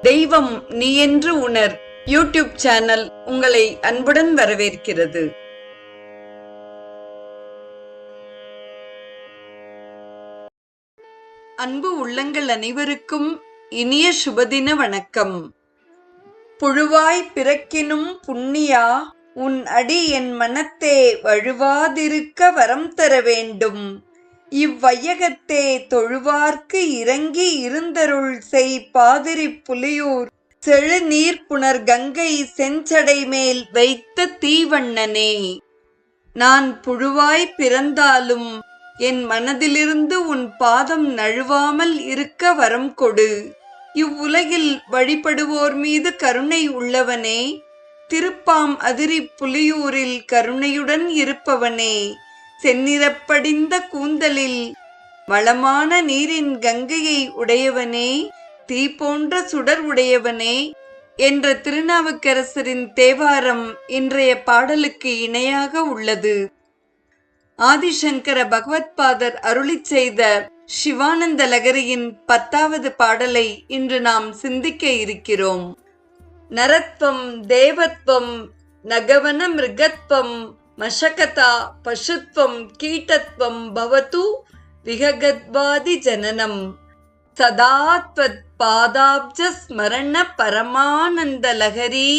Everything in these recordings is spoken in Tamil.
தெய்வம் நீ என்று உணர் யூடியூப் சேனல் உங்களை அன்புடன் வரவேற்கிறது. அன்பு உள்ளங்கள் அனைவருக்கும் இனிய சுபதின வணக்கம். புழுவாய் பிறக்கினும் புண்ணியா, உன் அடி என் மனத்தே வழுவாதிருக்க வரம் தர வேண்டும். இவ்வையகத்தே தொழுவார்க்கு இறங்கி இருந்தருள் செய் பாதிரி புலியூர் செழுநீர் புனர் கங்கை செஞ்சடை மேல் வைத்த தீவண்ணனே. நான் புழுவாய் பிறந்தாலும் என் மனதிலிருந்து உன் பாதம் நழுவாமல் இருக்க வரம் கொடு. இவ்வுலகில் வழிபடுவோர் மீது கருணை உள்ளவனே, திருப்பாம் அதிரி புலியூரில் கருணையுடன் இருப்பவனே, செந்நிறப்படிந்த கூந்தலில் வளமான நீரின் கங்கையை உடையவனே, தீ போன்ற சுடர் உடையவனே என்ற திருநாவுக்கரசரின் தேவாரம் இன்றைய பாடலுக்கு இணையாக உள்ளது. ஆதிசங்கர பகவத்பாதர் அருளிச் செய்த சிவானந்த லகரியின் 10வது பாடலை இன்று நாம் சிந்திக்க இருக்கிறோம். நரத்வம் தேவத்வம் நகவன மிருகத்வம் மஷகதா பசுத்வம் கீட்டத்வம் பவது விஹகத்வாதி ஜனனம். சதாத்வத் பாதாப்ஜ ஸ்மரண பரமானந்த லஹரி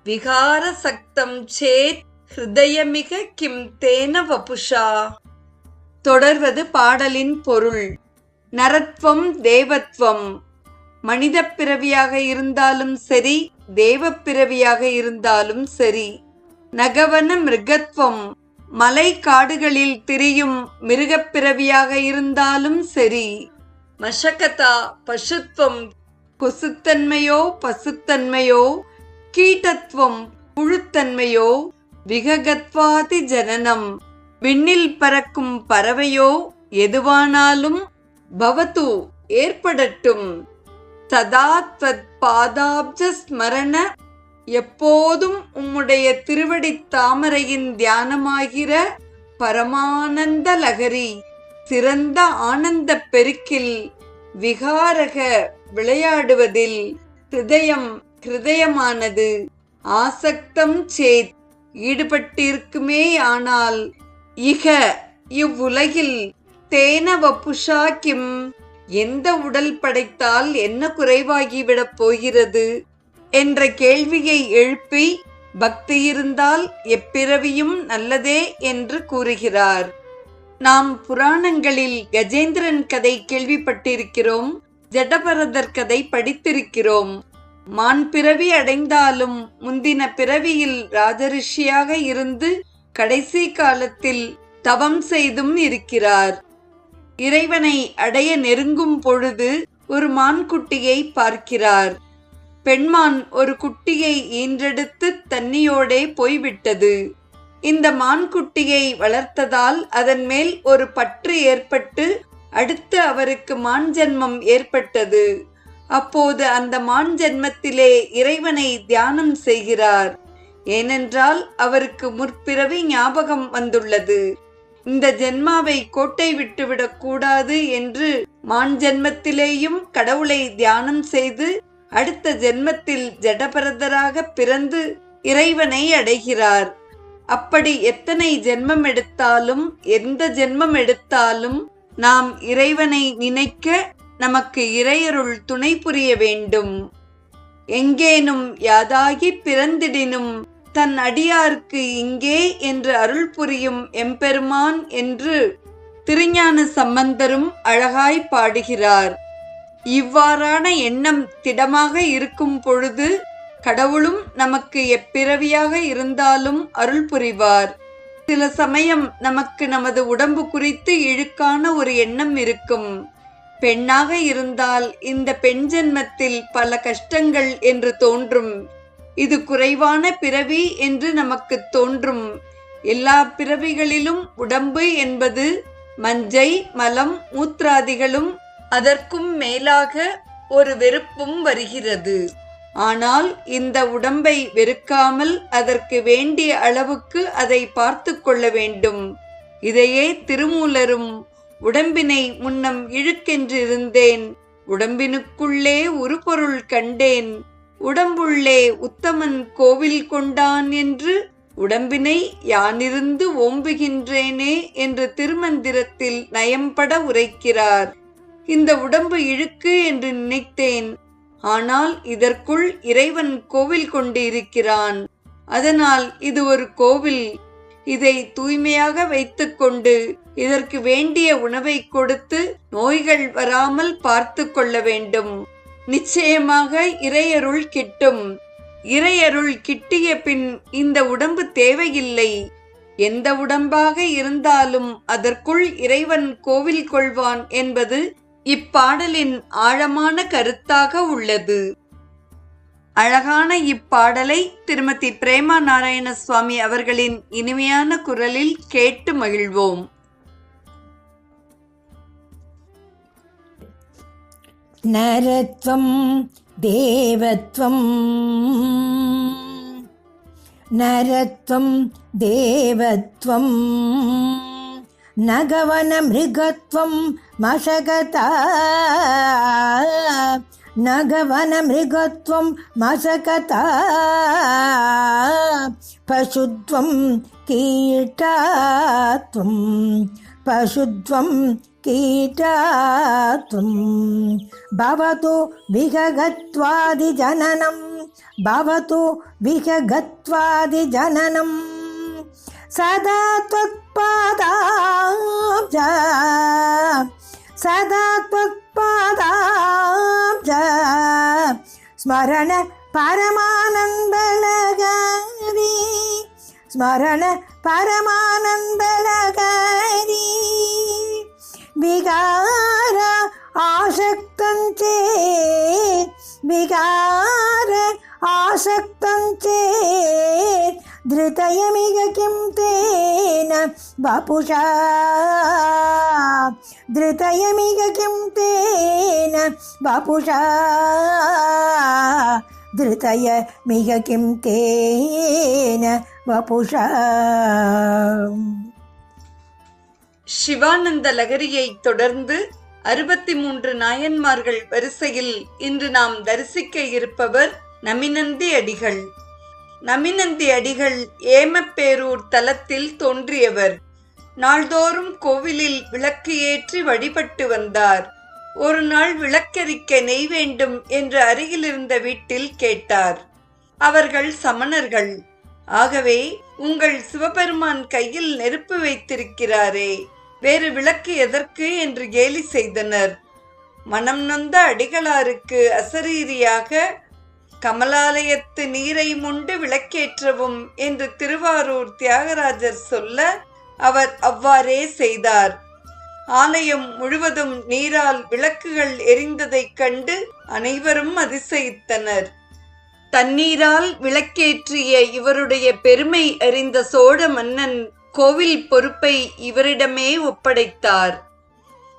விகார சக்தம் சேத் ஹிருதயமிக கிம் தேன வபுஷா. தொடர்வது பாடலின் பொருள். நரத்வம் தேவத்வம், மனித பிறவியாக இருந்தாலும் சரி, தேவ பிறவியாக இருந்தாலும் சரி. நகவன மிருகத்வம், மலை காடுகளில் திரியும் மிருகப் பிறவியாக இருந்தாலும் சரி. மஷகதா பசுத்வம், கொசுத்தன்மையோ பசுத்தன்மையோ, கீட்டத்வம் புழுத்தன்மையோ, விஹகத்வாதி ஜனனம் விண்ணில் பறக்கும் பறவையோ எதுவானாலும் பவது ஏற்படட்டும். சதாத்வத் பாதாப்ஜ ஸ்மரண, எப்போதும் உம்முடைய திருவடித் தாமரையின் தியானமாகிற பரமானந்த லகரி சிறந்த ஆனந்த பெருக்கில் விகாரக விளையாடுவதில் ஹிருதயமானது ஆசக்தம் சேத் ஈடுபட்டிருக்குமே. ஆனால் இக இவ்வுலகில் தேன வபுஷா கிம், எந்த உடல் படைத்தால் என்ன குறைவாகிவிடப் போகிறது என்ற கேள்வியை எழுப்பி, பக்தி இருந்தால் எப்பிறவியும் நல்லதே என்று கூறுகிறார். நாம் புராணங்களில் கஜேந்திரன் கதை கேள்விப்பட்டிருக்கிறோம், ஜடபரதர் கதை படித்திருக்கிறோம். மான் பிறவி அடைந்தாலும் முந்தின பிறவியில் ராஜரிஷியாக இருந்து கடைசி காலத்தில் தவம் செய்தும் இருக்கிறார். இறைவனை அடைய நெருங்கும் பொழுது ஒரு மான்குட்டியை பார்க்கிறார். பெண்மான் ஒரு குட்டியை ஈன்றெடுத்து தண்ணியோடே போய்விட்டது. இந்த மான்குட்டியை வளர்த்ததால் அதன் மேல் ஒரு பற்று ஏற்பட்டு அடுத்து அவருக்கு மான் ஜன்மம் ஏற்பட்டது. அப்போது அந்த மான் ஜன்மத்திலே இறைவனை தியானம் செய்கிறார். ஏனென்றால் அவருக்கு முற்பிறவி ஞாபகம் வந்துள்ளது. இந்த ஜென்மாவை கோட்டை விட்டுவிடக் கூடாது என்று மான் ஜென்மத்திலேயும் கடவுளை தியானம் செய்து அடுத்த ஜென்மத்தில் ஜடபரதராக பிறந்து இறைவனை அடைகிறார். அப்படி எத்தனை ஜென்மம் எடுத்தாலும், எந்த ஜென்மம் எடுத்தாலும் நாம் இறைவனை நினைக்க நமக்கு இறையருள் துணை புரிய வேண்டும். எங்கேனும் யாதாகி பிறந்திடினும் தன் அடியார்க்கு இங்கே என்று அருள் புரியும் எம்பெருமான் என்று திருஞான சம்பந்தரும் அழகாய் பாடுகிறார். இவ்வாறான எண்ணம் திடமாக இருக்கும் பொழுது கடவுளும் நமக்கு எப்பிறவியாக இருந்தாலும் அருள் புரிவார். சில சமயம் நமக்கு நமது உடம்பு குறித்து இழுக்கான ஒரு எண்ணம் இருக்கும். பெண்ணாக இருந்தால் இந்த பெண் ஜென்மத்தில் பல கஷ்டங்கள் என்று தோன்றும். இது குறைவான பிறவி என்று நமக்கு தோன்றும். எல்லா பிறவிகளிலும் உடம்பு என்பது மஞ்சை மலம் மூத்ராதிகளும் அதற்கும் மேலாக ஒரு வெறுப்பும் வருகிறது. ஆனால் இந்த உடம்பை வெறுக்காமல் அதற்கு வேண்டிய அளவுக்கு அதை பார்த்து கொள்ள வேண்டும். இதையே திருமூலரும் உடம்பினை முன்னம் இழுக்கென்றிருந்தேன் உடம்பினுக்குள்ளே உருபொருள் கண்டேன், உடம்புள்ளே உத்தமன் கோவில் கொண்டான் என்று உடம்பினை யானிருந்து ஓம்புகின்றேனே என்று திருமந்திரத்தில் நயம்பட உரைக்கிறார். இந்த உடம்பு இழுக்கு என்று நினைத்தேன், ஆனால் இதற்குள் இறைவன் கோவில் கொண்டு இருக்கிறான். அதனால் இது ஒரு கோவில். இதை தூய்மையாக வைத்துக்கொண்டு இதற்கு வேண்டிய உணவை கொடுத்து நோய்கள் வராமல் பார்த்து கொள்ள வேண்டும். நிச்சயமாக இறையருள் கிட்டும். இறையருள் கிட்டிய பின் இந்த உடம்பு தேவையில்லை. எந்த உடம்பாக இருந்தாலும் அதற்குள் இறைவன் கோவில் கொள்வான் என்பது இப்பாடலின் ஆழமான கருத்தாக உள்ளது. அழகான இப்பாடலை திருமதி பிரேமா நாராயண சுவாமி அவர்களின் இனிமையான குரலில் கேட்டு மகிழ்வோம். நரத்வம் தேவத்வம், நரத்வம் தேவத்வம், நகவன மிருகத்வம் மசகதா, நகவன மிருகத்வம் மசகதா, பசுத்வம் கீட்டாத்வம், பசுத்வம் கீட்டாத்வம், பவது விககத்வாதி ஜனனம், பவது விககத்வாதி ஜனனம், சதா त्वत्पादाब्ज, सदा त्वत्पादाब्ज, स्मरण परमानन्दलहरी, स्मरण परमानन्दलहरी, विकार आसक्तं चेत्, विकार आसक्तं चेत् धृतयमिह किं तेन वपुषा, धृतयमिह किं तेन वपुषा, धृतयमिह किं तेन वपुषा. சிவானந்த லகரியை தொடர்ந்து 63 நாயன்மார்கள் வரிசையில் இன்று நாம் தரிசிக்க இருப்பவர் நமிநந்தி அடிகள். நமிநந்தி அடிகள் ஏமப்பேரூர் தலத்தில் தோன்றியவர். நாள்தோறும் கோவிலில் விளக்கு ஏற்றி வழிபட்டு வந்தார். ஒரு நாள் விளக்கெரிக்க நெய் வேண்டும் என்று அருகிலிருந்த வீட்டில் கேட்டார். அவர்கள் சமணர்கள். ஆகவே உங்கள் சிவபெருமான் கையில் நெருப்பு வைத்திருக்கிறாரே, வேறு விளக்கு எதற்கு என்று கேலி செய்தனர். மனம் நொந்த அடிகளாருக்கு அசரீரியாக கமலாலயத்து நீரை முண்டு விளக்கேற்றவும் என்று திருவாரூர் தியாகராஜர் சொல்ல அவர் அவ்வாறே செய்தார். ஆலயம் முழுவதும் நீரால் விளக்குகள் எரிந்ததைக் கண்டு அனைவரும் அதிசயித்தனர். தண்ணீரால் விளக்கேற்றிய இவருடைய பெருமை அறிந்த சோழ மன்னன் கோவில் பொறுப்பை இவரிடமே ஒப்படைத்தார்.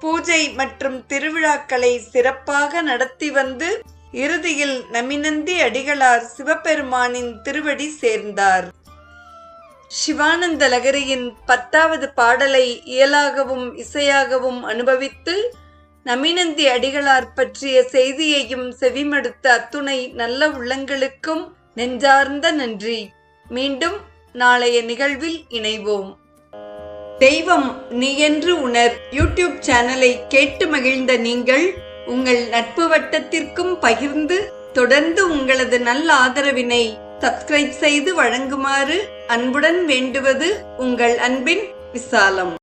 பூஜை மற்றும் திருவிழாக்களை சிறப்பாக நடத்தி வந்து இறுதியில் நமிநந்தி அடிகளார் சிவபெருமானின் திருவடி சேர்ந்தார். சிவானந்த லகரியின் 10வது பாடலை இயலாகவும் இசையாகவும் அனுபவித்து நமிநந்தி அடிகளார் பற்றிய செய்தியையும் செவிமடுத்த அத்துணை நல்ல உள்ளங்களுக்கும் நெஞ்சார்ந்த நன்றி. மீண்டும் நாளைய நிகழ்வில் இணைவோம். தெய்வம் நீ என்று உணர் யூடியூப் சேனலை கேட்டு மகிழ்ந்த நீங்கள் உங்கள் நட்பு வட்டத்திற்கும் பகிர்ந்து தொடர்ந்து உங்களது நல்ல ஆதரவினை சப்ஸ்கிரைப் செய்து வழங்குமாறு அன்புடன் வேண்டுவது உங்கள் அன்பின் விசாலம்.